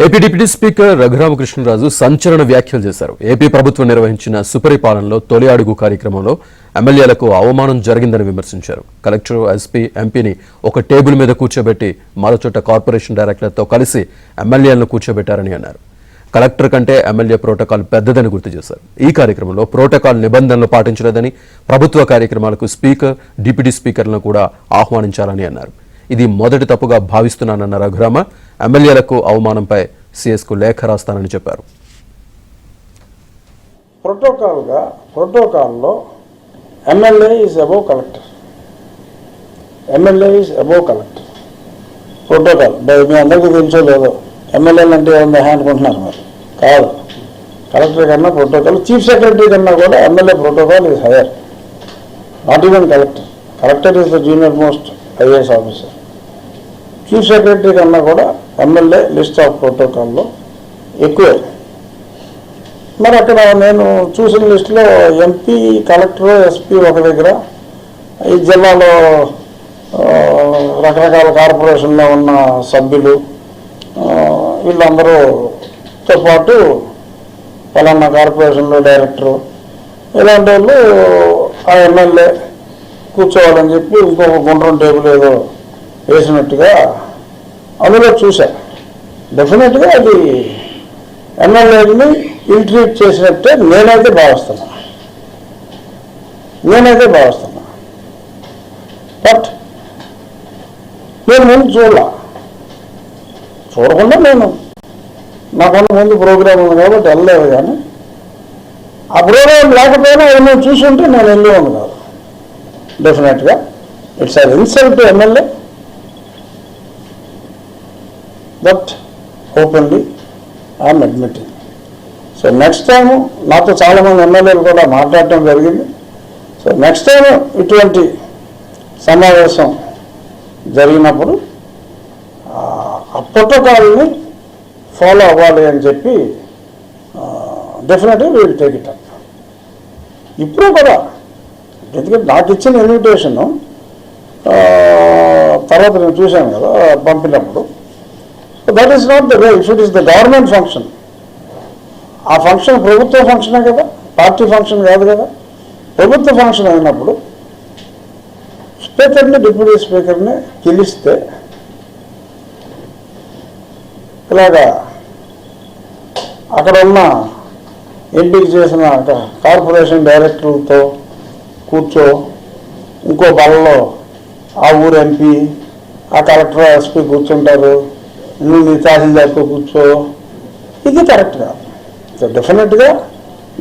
AP deputy speaker Raghuramakrishnaraju సంచలన వ్యాఖ్యలు చేశారు. ఏపీ ప్రభుత్వం నిర్వహించిన సుపరిపాలనలో తొలి అడుగు కార్యక్రమంలో ఎమ్మెల్యేలకు అవమానం జరిగిందని విమర్శించారు. కలెక్టర్, ఎస్పీ, ఎంపీని ఒక టేబుల్ మీద కూర్చోబెట్టి మరోచోట కార్పొరేషన్ డైరెక్టర్లతో కలిసి ఎమ్మెల్యేలను కూర్చోబెట్టారని అన్నారు. కలెక్టర్ కంటే ఎమ్మెల్యే ప్రోటోకాల్ పెద్దదని గుర్తు చేశారు. ఈ కార్యక్రమంలో ప్రోటోకాల్ నిబంధనలు పాటించలేదని, ప్రభుత్వ కార్యక్రమాలకు స్పీకర్, డిప్యూటీ స్పీకర్లను కూడా ఆహ్వానించాలని అన్నారు. ఇది మొదటి తప్పుగా భావిస్తున్నానన్న రఘురామ ఎమ్మెల్యేలకు అవమానంపై సీఎస్కు లేఖ రాస్తానని చెప్పారు. ప్రోటోకాల్లో MLA is above collector. MLA is above collector. Protocol మీ అందరికీ తెలుసో లేదో, ఎమ్మెల్యేలు అంటే ఏమన్నా అనుకుంటున్నారు మరి? కాదు. కలెక్టర్ కన్నా ప్రోటోకాల్, చీఫ్ సెక్రటరీ కన్నా కూడా MLA protocol is hire. Not even collector. Collector is the junior most IAS officer. Chief secretary కన్నా కూడా ఎమ్మెల్యే లిస్ట్ ఆఫ్ ప్రోటోకాల్లో ఎక్కువే. మరి అక్కడ నేను చూసిన లిస్టులో ఎంపీ, కలెక్టర్, ఎస్పీ ఒక దగ్గర, ఈ జిల్లాలో రకరకాల కార్పొరేషన్లో ఉన్న సభ్యులు వీళ్ళందరూతో పాటు పలానా కార్పొరేషన్లో డైరెక్టరు ఇలాంటి వాళ్ళు ఆ ఎమ్మెల్యే కూర్చోవాలని చెప్పి ఇంకొక గుండ్రం టేబుల్ ఏదో వేసినట్టుగా అందులో చూశా. డెఫినెట్గా అది ఎమ్మెల్యేని ఇల్ట్రీట్ చేసినట్టే నేనైతే భావిస్తున్నా. బట్ నేను ముందు చూడకుండా నేను నాకన్నా ముందు ప్రోగ్రామ్ ఉంది కాబట్టి వెళ్ళలేదు. కానీ ఆ ప్రోగ్రాం లేకపోయినా నేను చూసుంటే నేను వెళ్ళి ఉంది కాదు. డెఫినెట్గా it's an insult to MLA. But openly I am admitting. So next time నాతో చాలామంది ఎమ్మెల్యేలు కూడా మాట్లాడటం జరిగింది. సో నెక్స్ట్ టైం ఇటువంటి సమావేశం జరిగినప్పుడు ఆ ప్రోటోకాల్ని ఫాలో అవ్వాలి అని చెప్పి డెఫినెట్గా వీల్ టేక్ ఇట్ అప్. ఇప్పుడు కూడా ఎందుకంటే నాకు ఇచ్చిన ఇన్విటేషను తర్వాత నేను చూశాను కదా పంపినప్పుడు. That is not the way. If it is the government function, ఆ ఫంక్షన్ ప్రభుత్వ ఫంక్షనే కదా, పార్టీ ఫంక్షన్ కాదు కదా. ప్రభుత్వ ఫంక్షన్ అయినప్పుడు స్పీకర్ని, డిప్యూటీ స్పీకర్ని పిలిస్తే ఇలాగా అక్కడ ఉన్న ఎంపిక చేసిన కార్పొరేషన్ డైరెక్టర్లతో కూర్చో, ఇంకో బలలో ఆ ఊరు ఎంపీ, ఆ కలెక్టర్, ఎస్పీ కూర్చుంటారు, నువ్వు తహసీల్దార్తో కూర్చో, ఇది కరెక్ట్ కాదు. సో డెఫినెట్గా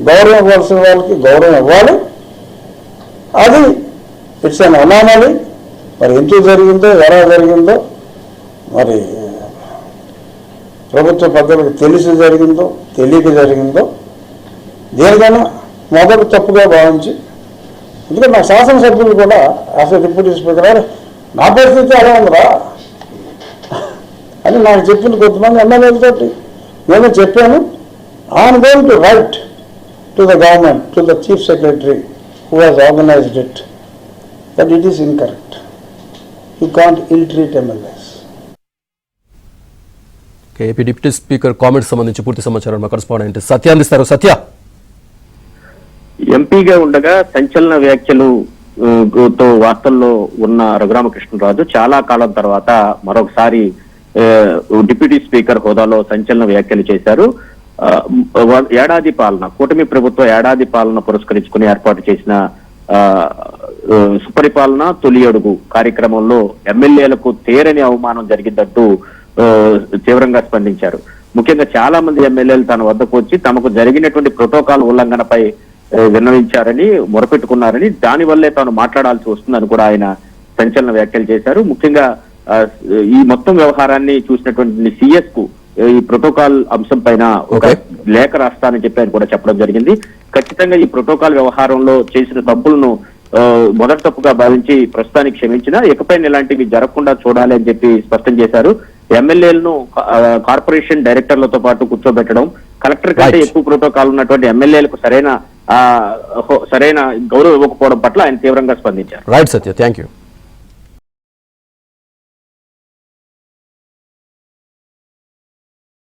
గౌరవం ఇవ్వాల్సిన వాళ్ళకి గౌరవం ఇవ్వాలి. అది ఇట్స్ అన్ అనామలీ. మరి ఎందుకు జరిగిందో, ఎలా జరిగిందో, మరి ప్రభుత్వ పెద్దలకు తెలిసి జరిగిందో తెలియక జరిగిందో, దేనికైనా మొదటి తప్పుగా భావించి, ఎందుకంటే నా శాసనసభ్యులు కూడా యాజ్ ఎ డిప్యూటీ స్పీకర్ నా పరిస్థితి అలా ఉందిరా అని నాకు చెప్పిన కొంతమంది ఎమ్మెల్యేలతోటి నేను చెప్పాను. I'm going to write to the government, to the chief secretary who has organised it, that it is incorrect. You can't ill treat MLAs. AP deputy speaker comments సంబంధించి పూర్తి సమాచారం మా కరెస్పాండెంట్ సత్య అందిస్తారు. సత్య, ఎంపీగా ఉండగా సంచలన వ్యాఖ్యలు తో వార్తల్లో ఉన్న రఘురామకృష్ణరాజు చాలా కాలం తర్వాత మరొకసారి డిప్యూటీ స్పీకర్ హోదాలో సంచలన వ్యాఖ్యలు చేశారు. ఏడాది పాలన, కూటమి ప్రభుత్వ ఏడాది పాలన పురస్కరించుకుని ఏర్పాటు చేసిన సుపరిపాలన తొలి అడుగు కార్యక్రమంలో ఎమ్మెల్యేలకు తీరని అవమానం జరిగిందంటూ తీవ్రంగా స్పందించారు. ముఖ్యంగా చాలా మంది ఎమ్మెల్యేలు తన వద్దకు వచ్చి తమకు జరిగినటువంటి ప్రోటోకాల్ ఉల్లంఘనపై విన్నవించారని, మొరపెట్టుకున్నారని, దానివల్లే తాను మాట్లాడాల్సి వస్తుందని కూడా ఆయన సంచలన వ్యాఖ్యలు చేశారు. ముఖ్యంగా ఈ మొత్తం వ్యవహారాన్ని చూసినటువంటి సిఎస్ కు ఈ ప్రోటోకాల్ అంశం పైన ఒక లేఖ రాస్తానని చెప్పి ఆయన కూడా చెప్పడం జరిగింది. ఖచ్చితంగా ఈ ప్రోటోకాల్ వ్యవహారంలో చేసిన తప్పులను మొదటి తప్పుగా భావించి ప్రస్తుతానికి క్షమించినా ఇకపైన ఇలాంటివి జరగకుండా చూడాలి అని చెప్పి స్పష్టం చేశారు. ఎమ్మెల్యేలను కార్పొరేషన్ డైరెక్టర్లతో పాటు కూర్చోబెట్టడం, కలెక్టర్ కంటే ఎక్కువ ప్రోటోకాల్ ఉన్నటువంటి ఎమ్మెల్యేలకు సరైన గౌరవం ఇవ్వకపోవడం పట్ల ఆయన తీవ్రంగా స్పందించారు. Right Satya, thank you.